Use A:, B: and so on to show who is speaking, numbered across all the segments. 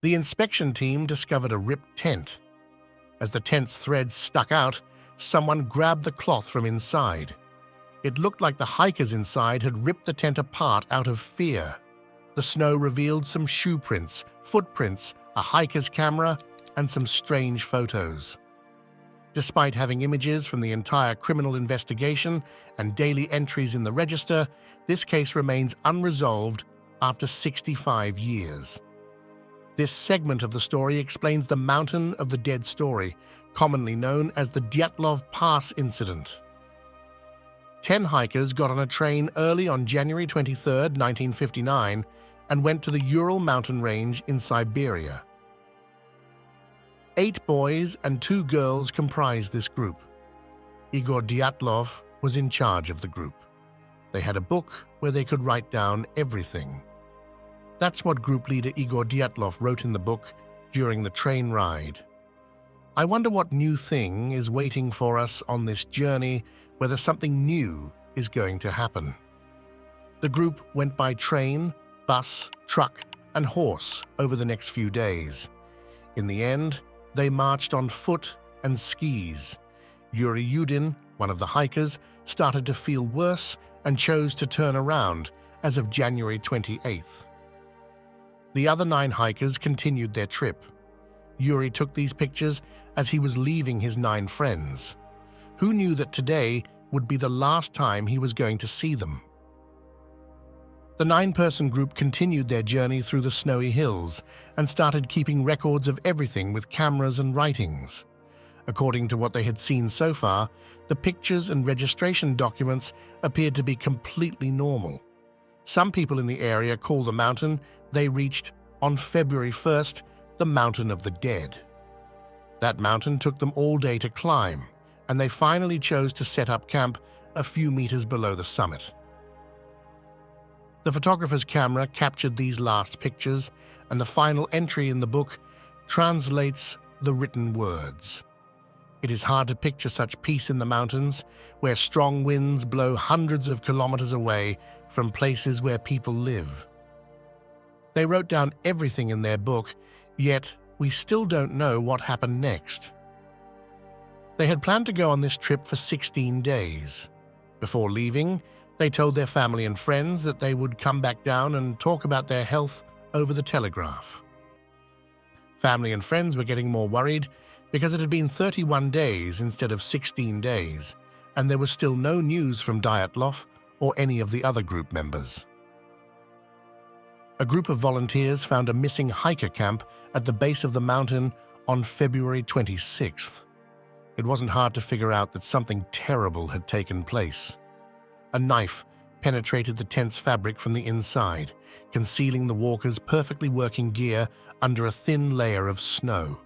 A: The inspection team discovered a ripped tent. As the tent's threads stuck out, someone grabbed the cloth from inside. It looked like the hikers inside had ripped the tent apart out of fear. The snow revealed some shoe prints, footprints, a hiker's camera, and some strange photos. Despite having images from the entire criminal investigation and daily entries in the register, this case remains unresolved after 65 years. This segment of the story explains the Mountain of the Dead story, commonly known as the Dyatlov Pass Incident. 10 hikers got on a train early on January 23, 1959, and went to the Ural mountain range in Siberia. 8 boys and 2 girls comprised this group. Igor Dyatlov was in charge of the group. They had a book where they could write down everything. That's what group leader Igor Dyatlov wrote in the book during the train ride. I wonder what new thing is waiting for us on this journey, whether something new is going to happen. The group went by train, bus, truck, and horse over the next few days. In the end, they marched on foot and skis. Yuri Yudin, one of the hikers, started to feel worse and chose to turn around as of January 28th. The other 9 hikers continued their trip. Yuri took these pictures as he was leaving his 9 friends. Who knew that today would be the last time he was going to see them? The 9-person group continued their journey through the snowy hills and started keeping records of everything with cameras and writings. According to what they had seen so far, the pictures and registration documents appeared to be completely normal. Some people in the area call the mountain they reached on February 1st the Mountain of the Dead. That mountain took them all day to climb, and they finally chose to set up camp a few meters below the summit. The photographer's camera captured these last pictures, and the final entry in the book translates the written words. It is hard to picture such peace in the mountains, where strong winds blow hundreds of kilometers away from places where people live. They wrote down everything in their book, yet we still don't know what happened next. They had planned to go on this trip for 16 days. Before leaving, they told their family and friends that they would come back down and talk about their health over the telegraph. Family and friends were getting more worried because it had been 31 days instead of 16 days, and there was still no news from Dyatlov or any of the other group members. A group of volunteers found a missing hiker camp at the base of the mountain on February 26th. It wasn't hard to figure out that something terrible had taken place. A knife penetrated the tent's fabric from the inside, concealing the walkers' perfectly working gear under a thin layer of snow.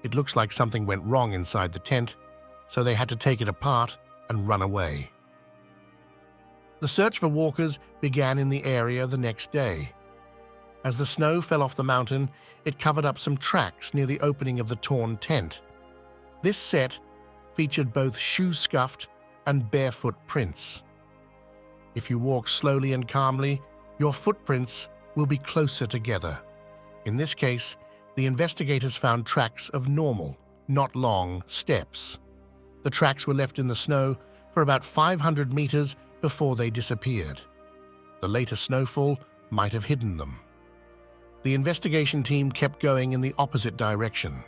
A: It looks like something went wrong inside the tent, so they had to take it apart and run away. The search for walkers began in the area the next day. As the snow fell off the mountain, it covered up some tracks near the opening of the torn tent. This set featured both shoe-scuffed and barefoot prints. If you walk slowly and calmly, your footprints will be closer together. In this case, the investigators found tracks of normal, not long, steps. The tracks were left in the snow for about 500 meters before they disappeared. The later snowfall might have hidden them. The investigation team kept going in the opposite direction.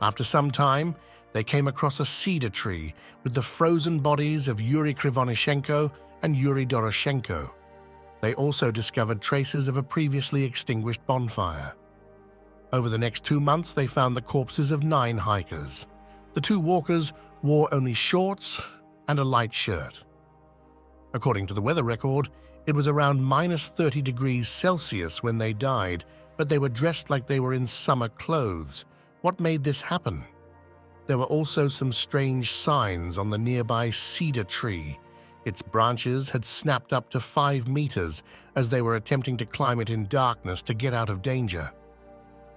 A: After some time, they came across a cedar tree with the frozen bodies of Yuri Krivonishenko and Yuri Doroshenko. They also discovered traces of a previously extinguished bonfire. Over the next 2 months, they found the corpses of 9 hikers. The 2 walkers wore only shorts and a light shirt. According to the weather record, it was around -30 degrees Celsius when they died, but they were dressed like they were in summer clothes. What made this happen? There were also some strange signs on the nearby cedar tree. Its branches had snapped up to 5 meters as they were attempting to climb it in darkness to get out of danger.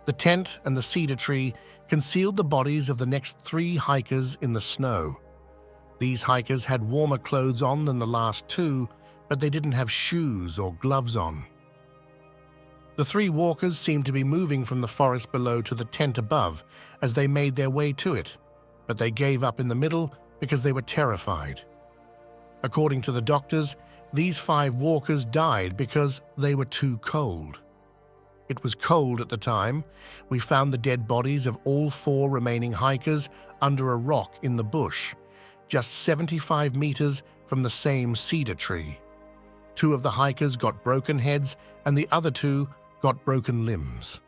A: The tent and the cedar tree concealed the bodies of the next 3 hikers in the snow. These hikers had warmer clothes on than the last 2, but they didn't have shoes or gloves on. The three walkers seemed to be moving from the forest below to the tent above as they made their way to it, but they gave up in the middle because they were terrified. According to the doctors, these 5 walkers died because they were too cold. It was cold at the time. We found the dead bodies of all 4 remaining hikers under a rock in the bush, just 75 meters from the same cedar tree. 2 of the hikers got broken heads and the other 2 got broken limbs.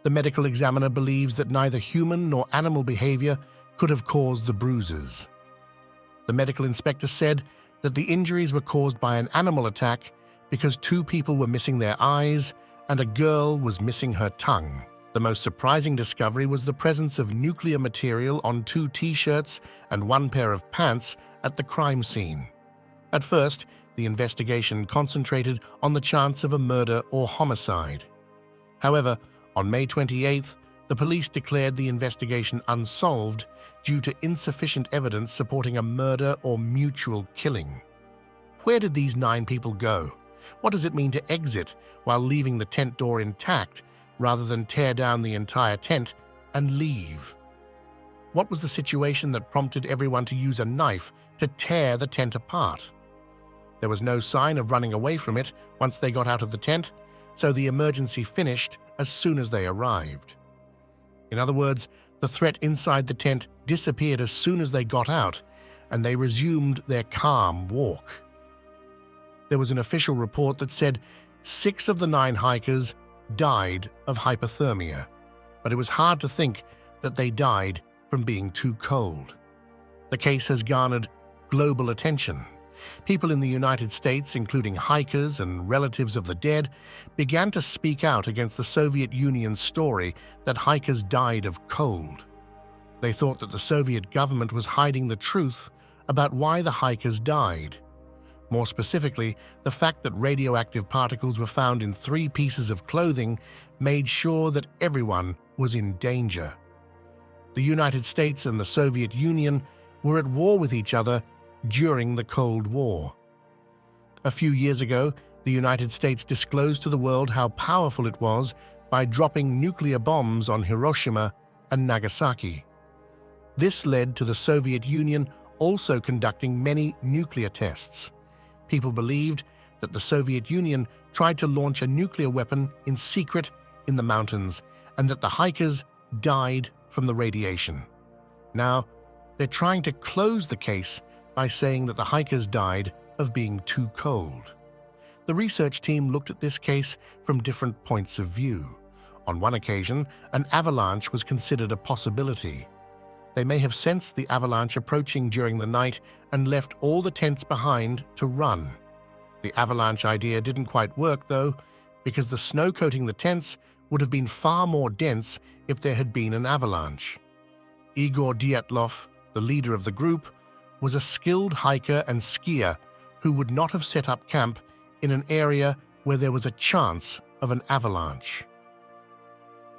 A: The medical examiner believes that neither human nor animal behavior could have caused the bruises. The medical inspector said that the injuries were caused by an animal attack because 2 people were missing their eyes and a girl was missing her tongue. The most surprising discovery was the presence of nuclear material on 2 t-shirts and 1 pair of pants at the crime scene. At first, the investigation concentrated on the chance of a murder or homicide. However, on May 28th, the police declared the investigation unsolved due to insufficient evidence supporting a murder or mutual killing. Where did these 9 people go? What does it mean to exit while leaving the tent door intact rather than tear down the entire tent and leave? What was the situation that prompted everyone to use a knife to tear the tent apart? There was no sign of running away from it once they got out of the tent, so the emergency finished as soon as they arrived. In other words, the threat inside the tent disappeared as soon as they got out, and they resumed their calm walk. There was an official report that said 6 of the 9 hikers died of hypothermia, but it was hard to think that they died from being too cold. The case has garnered global attention. People in the United States, including hikers and relatives of the dead, began to speak out against the Soviet Union's story that hikers died of cold. They thought that the Soviet government was hiding the truth about why the hikers died. More specifically, the fact that radioactive particles were found in 3 pieces of clothing made sure that everyone was in danger. The United States and the Soviet Union were at war with each other during the Cold War. A few years ago, the United States disclosed to the world how powerful it was by dropping nuclear bombs on Hiroshima and Nagasaki. This led to the Soviet Union also conducting many nuclear tests. People believed that the Soviet Union tried to launch a nuclear weapon in secret in the mountains and that the hikers died from the radiation. Now, they're trying to close the case by saying that the hikers died of being too cold. The research team looked at this case from different points of view. On one occasion, an avalanche was considered a possibility. They may have sensed the avalanche approaching during the night and left all the tents behind to run. The avalanche idea didn't quite work, though, because the snow coating the tents would have been far more dense if there had been an avalanche. Igor Dyatlov, the leader of the group, was a skilled hiker and skier who would not have set up camp in an area where there was a chance of an avalanche.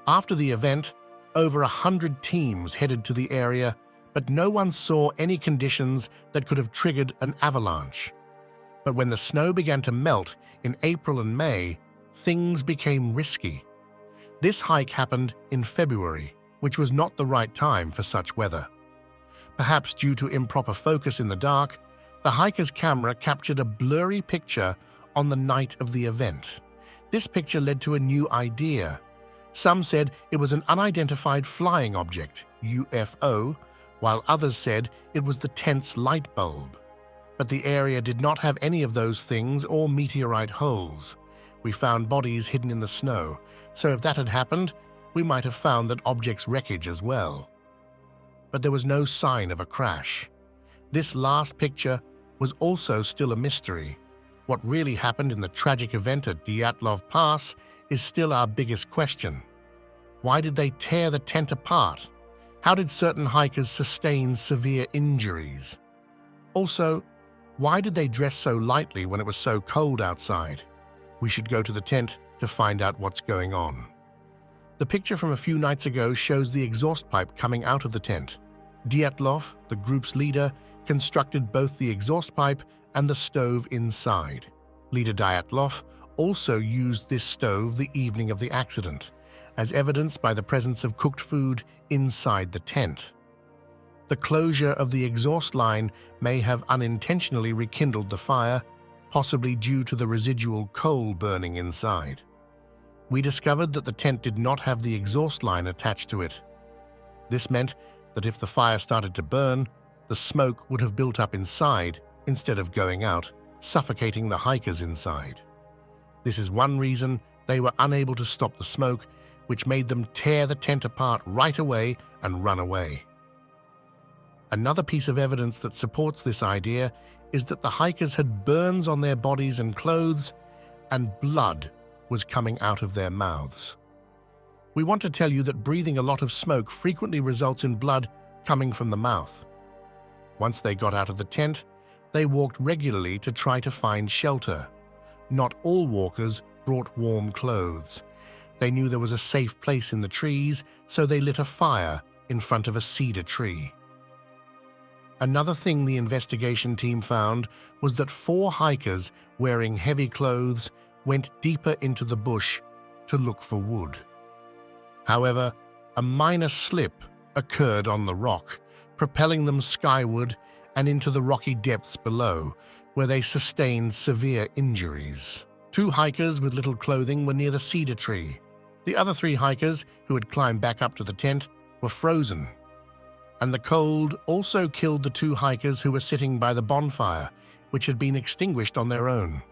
A: After the event, over 100 teams headed to the area, but no one saw any conditions that could have triggered an avalanche. But when the snow began to melt in April and May, things became risky. This hike happened in February, which was not the right time for such weather. Perhaps due to improper focus in the dark, the hiker's camera captured a blurry picture on the night of the event. This picture led to a new idea. Some said it was an unidentified flying object, UFO, while others said it was the tent's light bulb. But the area did not have any of those things or meteorite holes. We found bodies hidden in the snow, so if that had happened, we might have found that object's wreckage as well. But there was no sign of a crash. This last picture was also still a mystery. What really happened in the tragic event at Dyatlov Pass is still our biggest question. Why did they tear the tent apart? How did certain hikers sustain severe injuries? Also, why did they dress so lightly when it was so cold outside? We should go to the tent to find out what's going on. The picture from a few nights ago shows the exhaust pipe coming out of the tent. Dyatlov, the group's leader, constructed both the exhaust pipe and the stove inside. Leader Dyatlov also used this stove the evening of the accident, as evidenced by the presence of cooked food inside the tent. The closure of the exhaust line may have unintentionally rekindled the fire, possibly due to the residual coal burning inside. We discovered that the tent did not have the exhaust line attached to it. This meant that if the fire started to burn, the smoke would have built up inside instead of going out, suffocating the hikers inside. This is one reason they were unable to stop the smoke, which made them tear the tent apart right away and run away. Another piece of evidence that supports this idea is that the hikers had burns on their bodies and clothes, and blood was coming out of their mouths. We want to tell you that breathing a lot of smoke frequently results in blood coming from the mouth. Once they got out of the tent, they walked regularly to try to find shelter. Not all walkers brought warm clothes. They knew there was a safe place in the trees, so they lit a fire in front of a cedar tree. Another thing the investigation team found was that 4 hikers wearing heavy clothes went deeper into the bush to look for wood. However, a minor slip occurred on the rock, propelling them skyward and into the rocky depths below, where they sustained severe injuries. 2 hikers with little clothing were near the cedar tree. The other 3 hikers, who had climbed back up to the tent, were frozen. And the cold also killed the 2 hikers who were sitting by the bonfire, which had been extinguished on their own.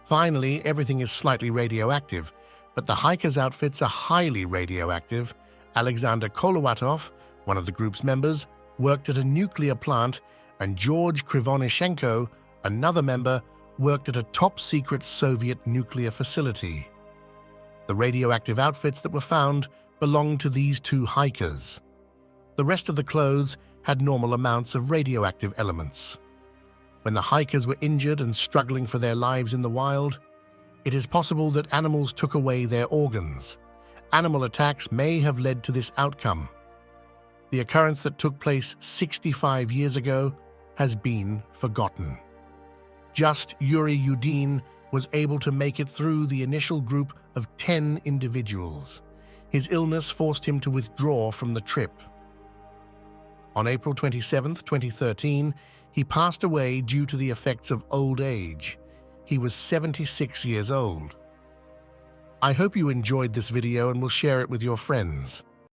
A: Finally, everything is slightly radioactive, but the hikers' outfits are highly radioactive. Alexander Kolowatov, one of the group's members, worked at a nuclear plant, and George Krivonishenko, another member, worked at a top-secret Soviet nuclear facility. The radioactive outfits that were found belonged to these 2 hikers. The rest of the clothes had normal amounts of radioactive elements. When the hikers were injured and struggling for their lives in the wild, it is possible that animals took away their organs. Animal attacks may have led to this outcome. The occurrence that took place 65 years ago has been forgotten. Just Yuri Yudin was able to make it through the initial group of 10 individuals. His illness forced him to withdraw from the trip. On April 27, 2013, he passed away due to the effects of old age. He was 76 years old. I hope you enjoyed this video and will share it with your friends.